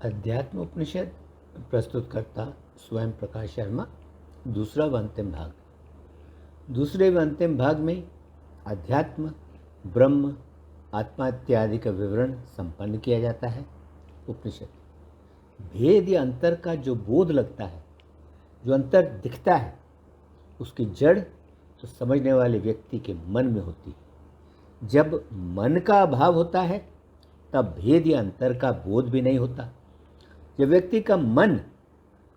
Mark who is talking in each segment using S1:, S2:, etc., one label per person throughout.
S1: अध्यात्म उपनिषद प्रस्तुतकर्ता स्वयं प्रकाश शर्मा। दूसरा व अंतिम भाग। दूसरे व अंतिम भाग में अध्यात्म, ब्रह्म, आत्मा इत्यादि का विवरण संपन्न किया जाता है। उपनिषद भेद या अंतर का जो बोध लगता है, जो अंतर दिखता है, उसकी जड़ तो समझने वाले व्यक्ति के मन में होती है। जब मन का अभाव होता है तब भेद या अंतर का बोध भी नहीं होता। जब व्यक्ति का मन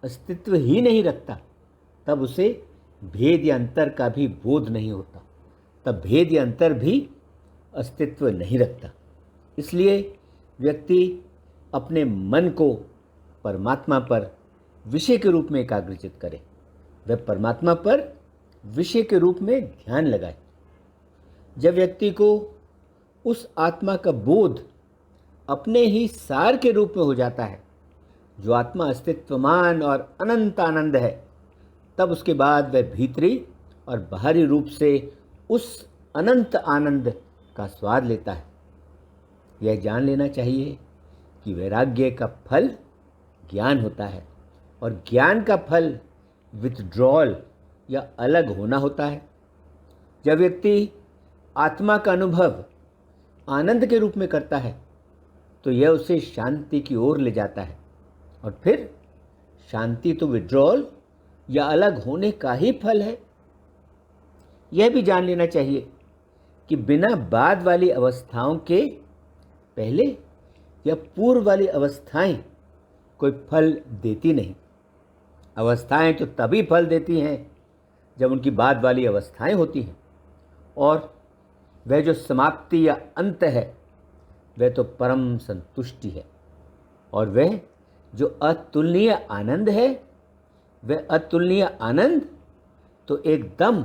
S1: अस्तित्व ही नहीं रखता तब उसे भेद या अंतर का भी बोध नहीं होता, तब भेद या अंतर भी अस्तित्व नहीं रखता। इसलिए व्यक्ति अपने मन को परमात्मा पर विषय के रूप में एकाग्रचित करे, वह परमात्मा पर विषय के रूप में ध्यान लगाए। जब व्यक्ति को उस आत्मा का बोध अपने ही सार के रूप में हो जाता है, जो आत्मा अस्तित्वमान और अनंत आनंद है, तब उसके बाद वह भीतरी और बाहरी रूप से उस अनंत आनंद का स्वाद लेता है। यह जान लेना चाहिए कि वैराग्य का फल ज्ञान होता है और ज्ञान का फल विथड्रॉल या अलग होना होता है। जब व्यक्ति आत्मा का अनुभव आनंद के रूप में करता है तो यह उसे शांति की ओर ले जाता है, और फिर शांति तो विड्रॉल या अलग होने का ही फल है। यह भी जान लेना चाहिए कि बिना बाद वाली अवस्थाओं के पहले या पूर्व वाली अवस्थाएं कोई फल देती नहीं। अवस्थाएं तो तभी फल देती हैं जब उनकी बाद वाली अवस्थाएं होती हैं, और वह जो समाप्ति या अंत है वह तो परम संतुष्टि है, और वह जो अतुलनीय आनंद है, वह अतुलनीय आनंद तो एकदम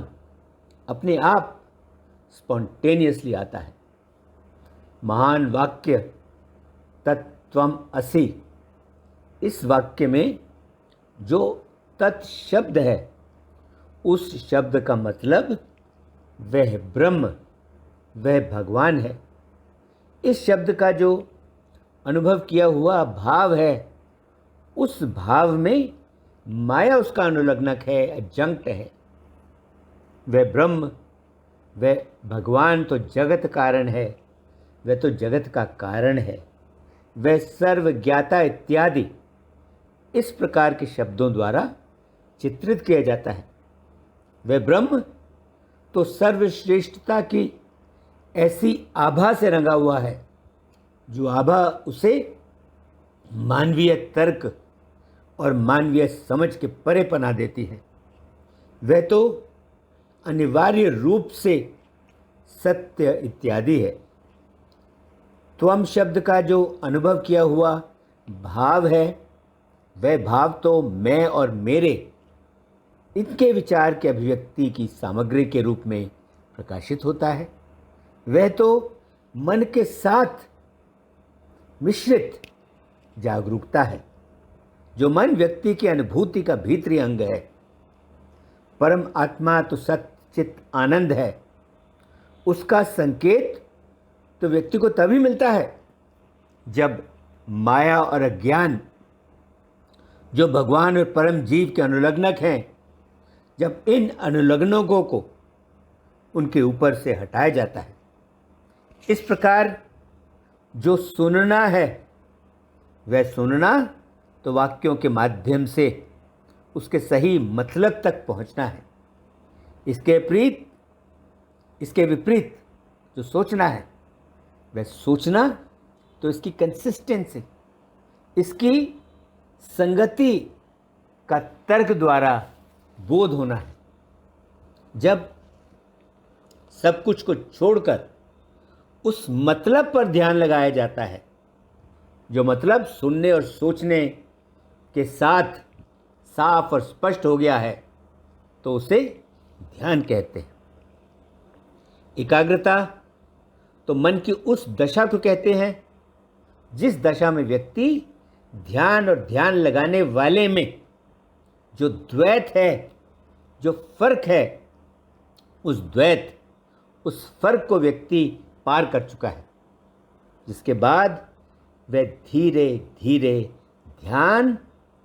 S1: अपने आप स्पॉन्टेनियसली आता है। महान वाक्य तत्त्वम असि, इस वाक्य में जो तत् शब्द है, उस शब्द का मतलब वह ब्रह्म, वह भगवान है। इस शब्द का जो अनुभव किया हुआ भाव है, उस भाव में माया उसका अनुलग्नक है, एडजंक्ट है। वह ब्रह्म, वह भगवान तो जगत कारण है, वह तो जगत का कारण है, वह सर्वज्ञाता इत्यादि इस प्रकार के शब्दों द्वारा चित्रित किया जाता है। वह ब्रह्म तो सर्वश्रेष्ठता की ऐसी आभा से रंगा हुआ है, जो आभा उसे मानवीय तर्क और मानवीय समझ के परे पना देती है। वह तो अनिवार्य रूप से सत्य इत्यादि है। त्वम शब्द का जो अनुभव किया हुआ भाव है, वह भाव तो मैं और मेरे, इनके विचार के अभिव्यक्ति की सामग्री के रूप में प्रकाशित होता है। वह तो मन के साथ मिश्रित जागरूकता है, जो मन व्यक्ति की अनुभूति का भीतरी अंग है। परम आत्मा तो सच्चित आनंद है। उसका संकेत तो व्यक्ति को तभी मिलता है जब माया और अज्ञान, जो भगवान और परम जीव के अनुलग्नक हैं, जब इन अनुलग्नकों को उनके ऊपर से हटाया जाता है। इस प्रकार जो सुनना है, वह सुनना तो वाक्यों के माध्यम से उसके सही मतलब तक पहुंचना है। इसके विपरीत जो सोचना है, वह सोचना तो इसकी कंसिस्टेंसी, इसकी संगति का तर्क द्वारा बोध होना है। जब सब कुछ को छोड़कर उस मतलब पर ध्यान लगाया जाता है, जो मतलब सुनने और सोचने के साथ साफ और स्पष्ट हो गया है, तो उसे ध्यान कहते हैं। एकाग्रता तो मन की उस दशा को कहते हैं जिस दशा में व्यक्ति ध्यान और ध्यान लगाने वाले में जो द्वैत है, जो फर्क है, उस द्वैत, उस फर्क को व्यक्ति पार कर चुका है, जिसके बाद वह धीरे धीरे ध्यान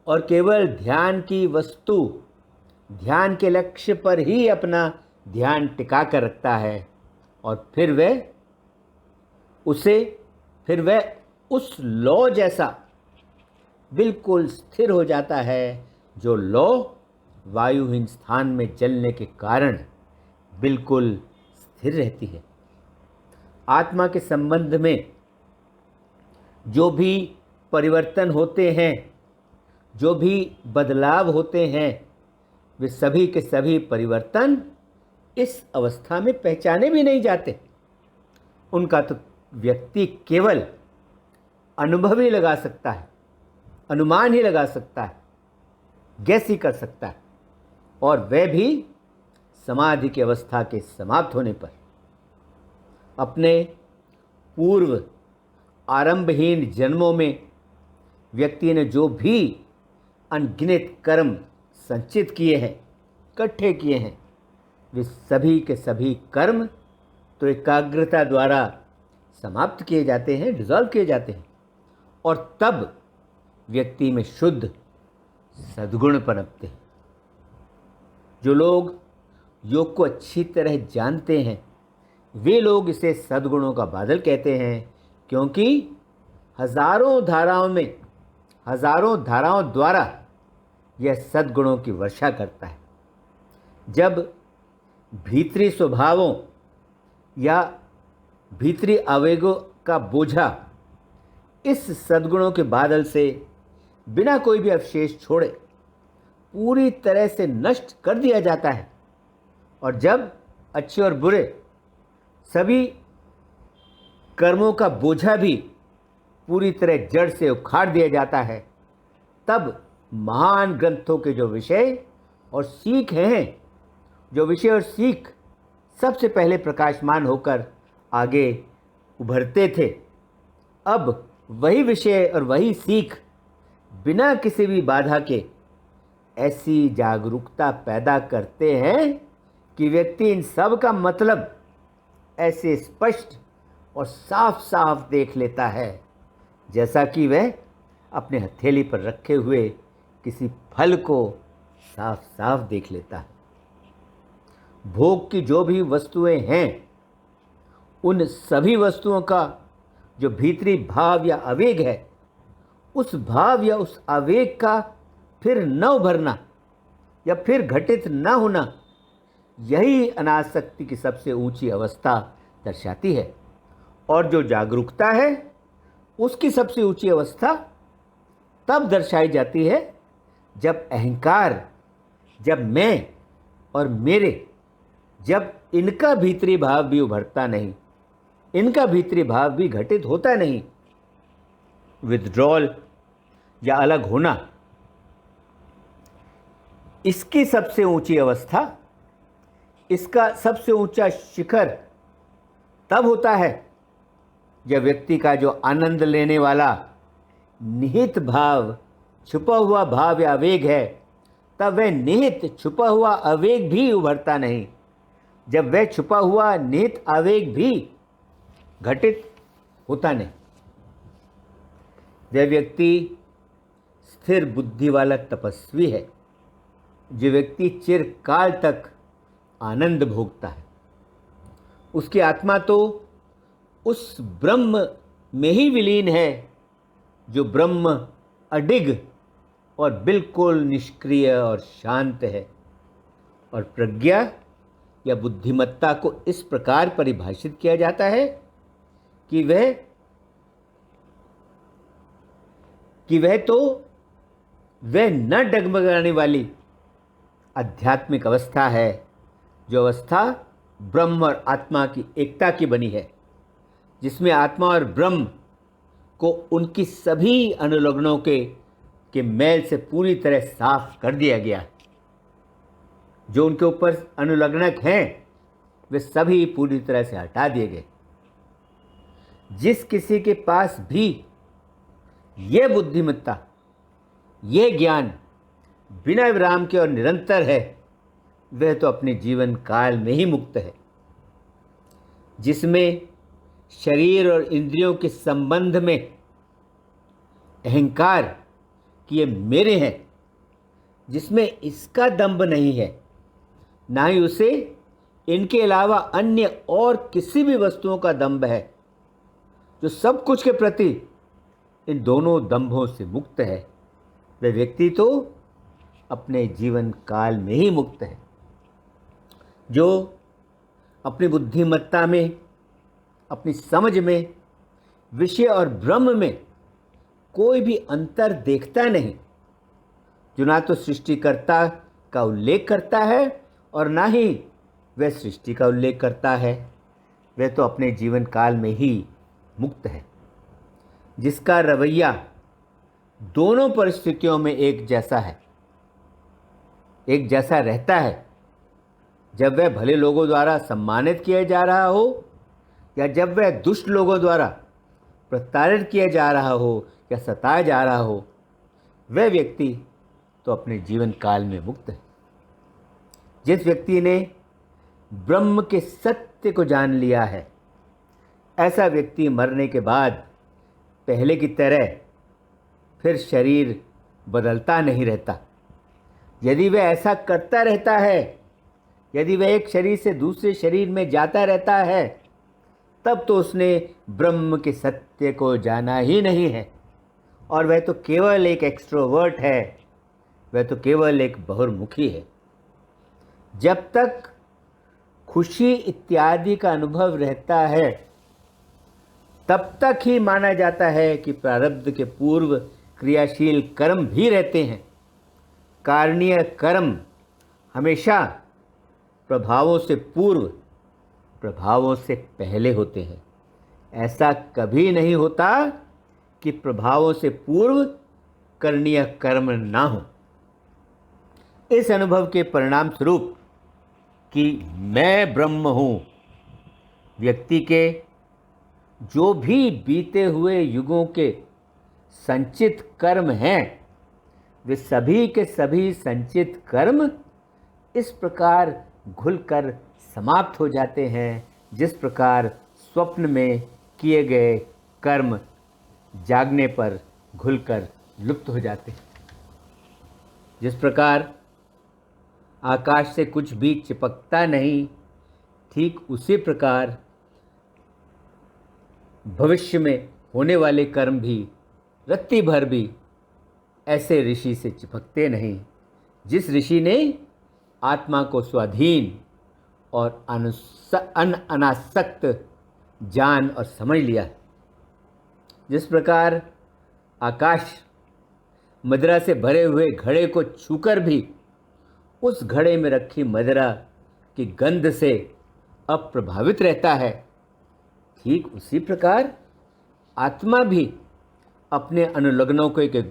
S1: और केवल ध्यान की वस्तु, ध्यान के लक्ष्य पर ही अपना ध्यान टिका कर रखता है और फिर वह उस लौ जैसा बिल्कुल स्थिर हो जाता है जो लौ वायुहीन स्थान में चलने के कारण बिल्कुल स्थिर रहती है। आत्मा के संबंध में जो भी परिवर्तन होते हैं, जो भी बदलाव होते हैं, वे सभी के सभी परिवर्तन इस अवस्था में पहचाने भी नहीं जाते। उनका तो व्यक्ति केवल अनुभव ही लगा सकता है, अनुमान ही लगा सकता है, गैस ही कर सकता है, और वह भी समाधि की अवस्था के समाप्त होने पर। अपने पूर्व आरंभहीन जन्मों में व्यक्ति ने जो भी अनगिनत कर्म संचित किए हैं, इकट्ठे किए हैं, वे सभी के सभी कर्म तो एकाग्रता द्वारा समाप्त किए जाते हैं, डिजॉल्व किए जाते हैं, और तब व्यक्ति में शुद्ध सद्गुण पनपते हैं। जो लोग योग को अच्छी तरह जानते हैं, वे लोग इसे सद्गुणों का बादल कहते हैं, क्योंकि हजारों धाराओं द्वारा यह सद्गुणों की वर्षा करता है। जब भीतरी स्वभावों या भीतरी आवेगों का बोझा इस सद्गुणों के बादल से बिना कोई भी अवशेष छोड़े पूरी तरह से नष्ट कर दिया जाता है, और जब अच्छे और बुरे सभी कर्मों का बोझा भी पूरी तरह जड़ से उखाड़ दिया जाता है, तब महान ग्रंथों के जो विषय और सीख हैं, जो विषय और सीख सबसे पहले प्रकाशमान होकर आगे उभरते थे, अब वही विषय और वही सीख बिना किसी भी बाधा के ऐसी जागरूकता पैदा करते हैं कि व्यक्ति इन सब का मतलब ऐसे स्पष्ट और साफ साफ देख लेता है, जैसा कि वह अपने हथेली पर रखे हुए किसी फल को साफ साफ देख लेता है। भोग की जो भी वस्तुएं हैं, उन सभी वस्तुओं का जो भीतरी भाव या आवेग है, उस भाव या उस आवेग का फिर न उभरना या फिर घटित न होना, यही अनासक्ति की सबसे ऊंची अवस्था दर्शाती है। और जो जागरूकता है, उसकी सबसे ऊंची अवस्था तब दर्शाई जाती है जब अहंकार, जब मैं और मेरे, जब इनका भीतरी भाव भी उभरता नहीं, इनका भीतरी भाव भी घटित होता नहीं। विथड्रॉल या अलग होना, इसकी सबसे ऊंची अवस्था, इसका सबसे ऊंचा शिखर तब होता है जब व्यक्ति का जो आनंद लेने वाला निहित भाव, छुपा हुआ भाव या आवेग है, तब वह निहित छुपा हुआ आवेग भी उभरता नहीं, जब वह छुपा हुआ निहित आवेग भी घटित होता नहीं। वह व्यक्ति स्थिर बुद्धि वाला तपस्वी है। जो व्यक्ति चिरकाल तक आनंद भोगता है, उसकी आत्मा तो उस ब्रह्म में ही विलीन है, जो ब्रह्म अडिग और बिल्कुल निष्क्रिय और शांत है। और प्रज्ञा या बुद्धिमत्ता को इस प्रकार परिभाषित किया जाता है कि वह न डगमगाने वाली आध्यात्मिक अवस्था है, जो अवस्था ब्रह्म और आत्मा की एकता की बनी है, जिसमें आत्मा और ब्रह्म को उनकी सभी अनुलग्नों के मैल से पूरी तरह साफ कर दिया गया। जो उनके ऊपर अनुलग्नक हैं, वे सभी पूरी तरह से हटा दिए गए। जिस किसी के पास भी यह बुद्धिमत्ता, यह ज्ञान बिना विराम के और निरंतर है, वह तो अपने जीवन काल में ही मुक्त है। जिसमें शरीर और इंद्रियों के संबंध में अहंकार कि ये मेरे हैं, जिसमें इसका दंभ नहीं है, ना ही उसे इनके अलावा अन्य और किसी भी वस्तुओं का दंभ है, जो सब कुछ के प्रति इन दोनों दंभों से मुक्त है, वह व्यक्ति तो अपने जीवन काल में ही मुक्त है। जो अपनी बुद्धिमत्ता में, अपनी समझ में, विषय और ब्रह्म में कोई भी अंतर देखता नहीं, जो ना तो सृष्टिकर्ता का उल्लेख करता है और ना ही वह सृष्टि का उल्लेख करता है, वह तो अपने जीवन काल में ही मुक्त है। जिसका रवैया दोनों परिस्थितियों में एक जैसा है, एक जैसा रहता है, जब वह भले लोगों द्वारा सम्मानित किया जा रहा हो या जब वह दुष्ट लोगों द्वारा प्रताड़ित किया जा रहा हो या सताया जा रहा हो, वह व्यक्ति तो अपने जीवन काल में मुक्त है। जिस व्यक्ति ने ब्रह्म के सत्य को जान लिया है, ऐसा व्यक्ति मरने के बाद पहले की तरह फिर शरीर बदलता नहीं रहता। यदि वह ऐसा करता रहता है, यदि वह एक शरीर से दूसरे शरीर में जाता रहता है, तब तो उसने ब्रह्म के सत्य को जाना ही नहीं है, और वह तो केवल एक एक्सट्रोवर्ट है, वह तो केवल एक बहुमुखी है। जब तक खुशी इत्यादि का अनुभव रहता है, तब तक ही माना जाता है कि प्रारब्ध के पूर्व क्रियाशील कर्म भी रहते हैं। कारणीय कर्म हमेशा प्रभावों से पूर्व, प्रभावों से पहले होते हैं। ऐसा कभी नहीं होता कि प्रभावों से पूर्व करणीय कर्म ना हो। इस अनुभव के परिणाम स्वरूप कि मैं ब्रह्म हूँ, व्यक्ति के जो भी बीते हुए युगों के संचित कर्म हैं, वे सभी के सभी संचित कर्म इस प्रकार घुलकर समाप्त हो जाते हैं, जिस प्रकार स्वप्न में किए गए कर्म जागने पर घुलकर लुप्त हो जाते हैं। जिस प्रकार आकाश से कुछ भी चिपकता नहीं, ठीक उसी प्रकार भविष्य में होने वाले कर्म भी रत्ती भर भी ऐसे ऋषि से चिपकते नहीं, जिस ऋषि ने आत्मा को स्वाधीन और अनासक्त जान और समझ लिया। जिस प्रकार आकाश मदिरा से भरे हुए घड़े को छूकर भी उस घड़े में रखी मदिरा की गंध से अप्रभावित रहता है, ठीक उसी प्रकार आत्मा भी अपने अनुलग्नकों के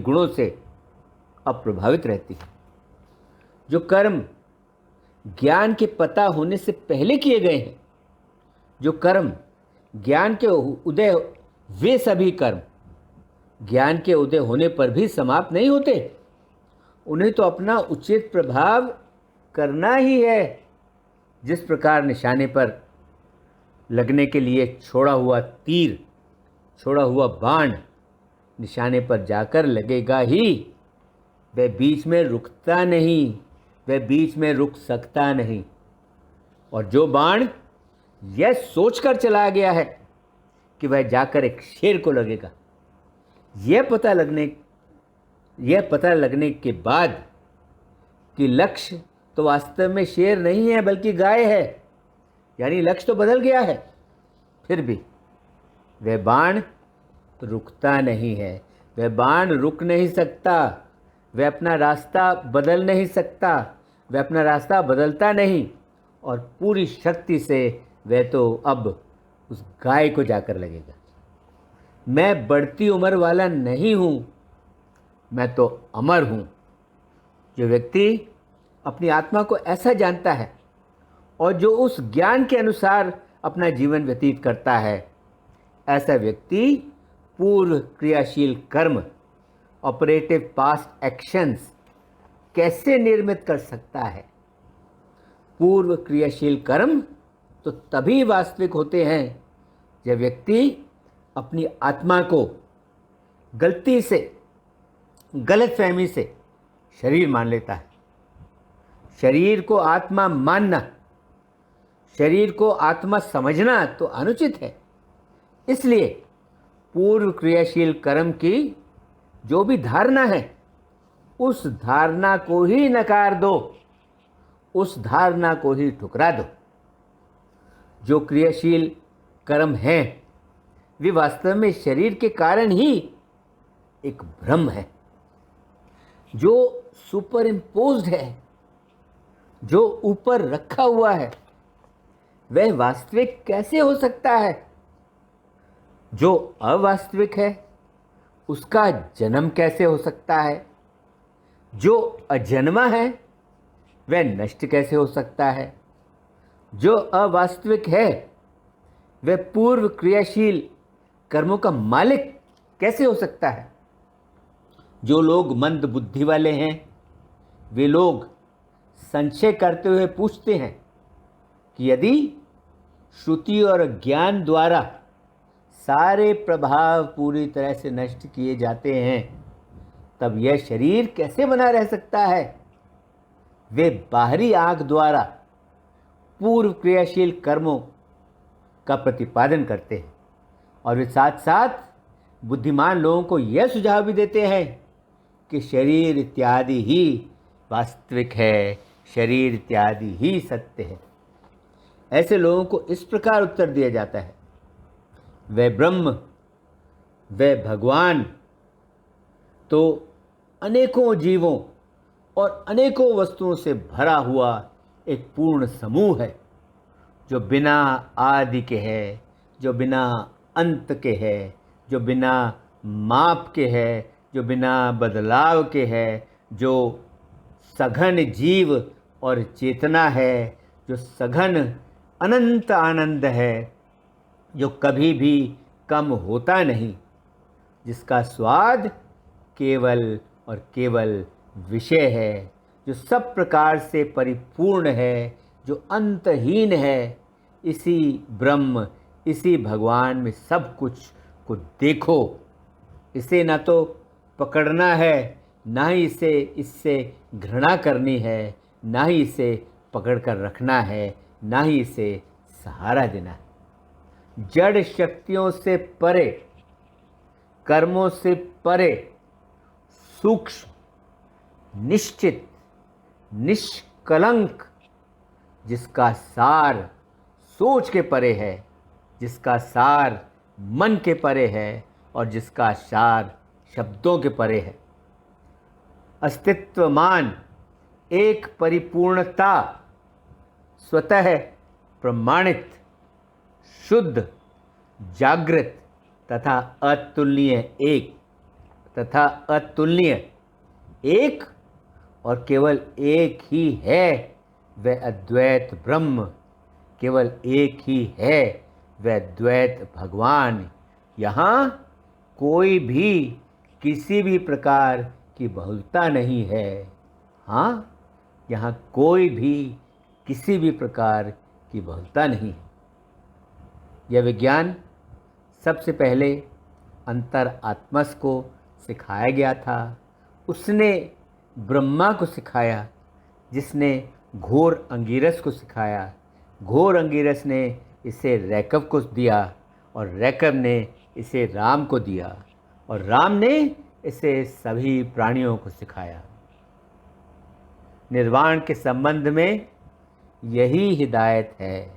S1: गुणों से अप्रभावित रहती है। जो कर्म ज्ञान के पता होने से पहले किए गए हैं, जो कर्म ज्ञान के उदय, वे सभी कर्म ज्ञान के उदय होने पर भी समाप्त नहीं होते। उन्हें तो अपना उचित प्रभाव करना ही है। जिस प्रकार निशाने पर लगने के लिए छोड़ा हुआ तीर, छोड़ा हुआ बाण निशाने पर जाकर लगेगा ही, वह बीच में रुकता नहीं, वह बीच में रुक सकता नहीं। और जो बाण यह सोचकर चला गया है कि वह जाकर एक शेर को लगेगा, यह पता लगने के बाद कि लक्ष्य तो वास्तव में शेर नहीं है बल्कि गाय है, यानी लक्ष्य तो बदल गया है, फिर भी वह बाण तो रुकता नहीं है, वह बाण रुक नहीं सकता, वह अपना रास्ता बदल नहीं सकता, वह अपना रास्ता बदलता नहीं, और पूरी शक्ति से वह तो अब उस गाय को जाकर लगेगा। मैं बढ़ती उम्र वाला नहीं हूँ, मैं तो अमर हूँ। जो व्यक्ति अपनी आत्मा को ऐसा जानता है और जो उस ज्ञान के अनुसार अपना जीवन व्यतीत करता है, ऐसा व्यक्ति पूर्व क्रियाशील कर्म, ऑपरेटिव पास्ट एक्शंस कैसे निर्मित कर सकता है। पूर्व क्रियाशील कर्म तो तभी वास्तविक होते हैं जब व्यक्ति अपनी आत्मा को गलती से, गलत फहमी से शरीर मान लेता है। शरीर को आत्मा मानना, शरीर को आत्मा समझना तो अनुचित है। इसलिए पूर्व क्रियाशील कर्म की जो भी धारणा है, उस धारणा को ही नकार दो, उस धारणा को ही ठुकरा दो। जो क्रियाशील कर्म हैं वे वास्तव में शरीर के कारण ही एक भ्रम है, जो सुपर इम्पोज्ड है, जो ऊपर रखा हुआ है। वह वास्तविक कैसे हो सकता है? जो अवास्तविक है उसका जन्म कैसे हो सकता है? जो अजन्मा है वह नष्ट कैसे हो सकता है? जो अवास्तविक है वह पूर्व क्रियाशील कर्मों का मालिक कैसे हो सकता है? जो लोग मंद बुद्धि वाले हैं वे लोग संशय करते हुए पूछते हैं कि यदि श्रुति और ज्ञान द्वारा सारे प्रभाव पूरी तरह से नष्ट किए जाते हैं तब यह शरीर कैसे बना रह सकता है? वे बाहरी आंख द्वारा पूर्व क्रियाशील कर्मों का प्रतिपादन करते हैं और वे साथ साथ बुद्धिमान लोगों को यह सुझाव भी देते हैं कि शरीर इत्यादि ही वास्तविक है, शरीर इत्यादि ही सत्य है। ऐसे लोगों को इस प्रकार उत्तर दिया जाता है, वह ब्रह्म, वह भगवान तो अनेकों जीवों और अनेकों वस्तुओं से भरा हुआ एक पूर्ण समूह है, जो बिना आदि के है, जो बिना अंत के है, जो बिना माप के है, जो बिना बदलाव के है, जो सघन जीव और चेतना है, जो सघन अनंत आनंद है, जो कभी भी कम होता नहीं, जिसका स्वाद केवल और केवल विषय है, जो सब प्रकार से परिपूर्ण है, जो अंतहीन है। इसी ब्रह्म, इसी भगवान में सब कुछ को देखो। इसे ना तो पकड़ना है, ना ही इससे घृणा करनी है, ना ही इसे पकड़ कर रखना है, ना ही इसे सहारा देना है। जड़ शक्तियों से परे, कर्मों से परे, सूक्ष्म, निश्चित, निष्कलंक, जिसका सार सोच के परे है, जिसका सार मन के परे है और जिसका सार शब्दों के परे है। अस्तित्वमान एक परिपूर्णता, स्वतः प्रमाणित, शुद्ध, जागृत तथा अतुलनीय एक और केवल एक ही है, वह अद्वैत ब्रह्म। केवल एक ही है, वह द्वैत भगवान। यहाँ कोई भी किसी भी प्रकार की बहुलता नहीं है। हाँ, यहाँ कोई भी किसी भी प्रकार की बहुलता नहीं है। यह विज्ञान सबसे पहले अंतर आत्मस को सिखाया गया था। उसने ब्रह्मा को सिखाया, जिसने घोर अंगिरस को सिखाया। घोर अंगिरस ने इसे रैकव को दिया और रैकव ने इसे राम को दिया और राम ने इसे सभी प्राणियों को सिखाया। निर्वाण के संबंध में यही हिदायत है,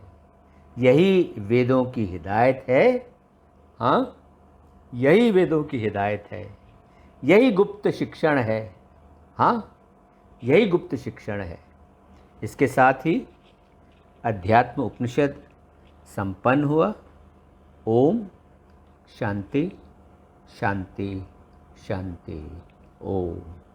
S1: यही वेदों की हिदायत है। हाँ, यही वेदों की हिदायत है, यही गुप्त शिक्षण है। हाँ, यही गुप्त शिक्षण है। इसके साथ ही अध्यात्म उपनिषद संपन्न हुआ। ओम शांति शांति शांति। ओम।